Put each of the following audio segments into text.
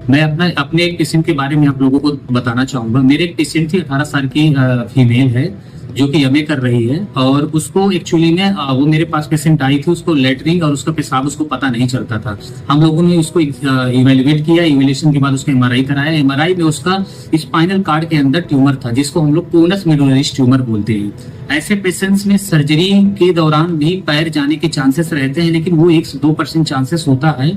मैं अपने एक पेशेंट के बारे में आप लोगों को बताना चाहूंगा। मेरे एक पेशेंट थी, 18 साल की फीमेल है, जो कि एमए कर रही है। और उसको एक्चुअली में वो मेरे पास पेशेंट आई थी, उसको लेटरिन और उसका पेशाब उसको पता नहीं चलता था। हम लोगों ने उसको इवेल्युएट किया। इवेल्युएशन के बाद उसका एमआरआई कराया। एमआरआई में उसका स्पाइनल कार्ड के अंदर ट्यूमर था, जिसको हम लोग कोनस मेडुलरिस ट्यूमर बोलते हैं। ऐसे पेशेंट्स में सर्जरी के दौरान भी पैर जाने के चांसेस रहते हैं, लेकिन वो 1-2% चांसेस होता है।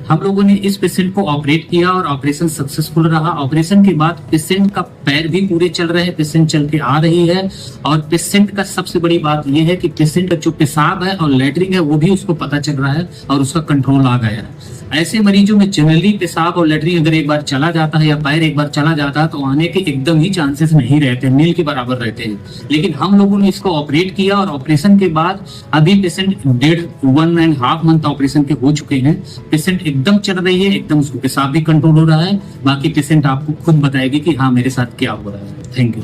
हम लोगों ने इस पेशेंट को ऑपरेट किया और ऑपरेशन सक्सेसफुल रहा। ऑपरेशन के बाद पेशेंट का पैर भी पूरे चल रहे हैं, पेशेंट चल के आ रही है। और पेशेंट का सबसे बड़ी बात यह है कि पेशेंट का जो पेशाब है और लेटरिन है वो भी उसको पता चल रहा है और उसका कंट्रोल आ गया है। ऐसे मरीजों में जनरली पेशाब और लेटरिन अगर एक बार चला जाता है या पैर एक बार चला जाता है तो आने के एकदम ही चांसेस नहीं रहते, नील के बराबर रहते हैं। लेकिन हम लोगों ने इसको ऑपरेट किया और ऑपरेशन के बाद अभी पेशेंट 1.5 मंथ ऑपरेशन के हो चुके हैं। पेशेंट एकदम चल रही है, एकदम उसको पेशाब भी कंट्रोल हो रहा है। बाकी पेशेंट आपको खुद बताएगी कि हाँ मेरे साथ क्या हो रहा है। Thank you.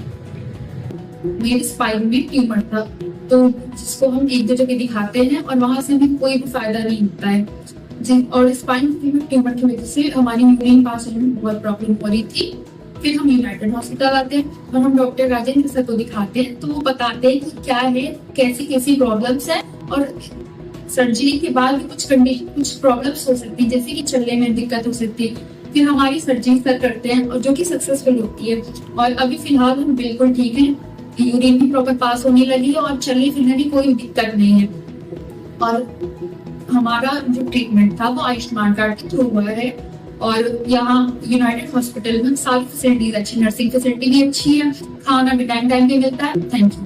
मेरे स्पाइन में ट्यूमर था, तो जिसको हम एक दो जगह दिखाते हैं और वहां से हमें कोई भी फायदा नहीं होता है। और स्पाइन ट्यूमर की वजह से हमारी यूरिन पास होने में बहुत प्रॉब्लम हो रही थी। फिर हम यूनाइटेड हॉस्पिटल आते हैं और हम डॉक्टर राजेंद्र सर को दिखाते हैं, तो वो बताते हैं कि क्या है, कैसी कैसी प्रॉब्लम्स है। और सर्जरी के बाद भी कुछ प्रॉब्लम्स हो सकती है, जैसे कि चलने में दिक्कत हो सकती है। फिर हमारी सर्जरी सर करते हैं और जो कि सक्सेसफुल होती है। और अभी फिलहाल हम बिल्कुल ठीक हैं, यूरिन भी प्रॉपर पास होने लगी है और चलने फिरने में कोई दिक्कत नहीं है। और हमारा जो ट्रीटमेंट था वो आयुष्मान कार्ड के थ्रू हुआ है। और यहाँ यूनाइटेड हॉस्पिटल में सारी फैसिलिटीज अच्छी, नर्सिंग फैसिलिटी भी अच्छी है, खाना भी टाइम टाइम पे मिलता है। Thank you.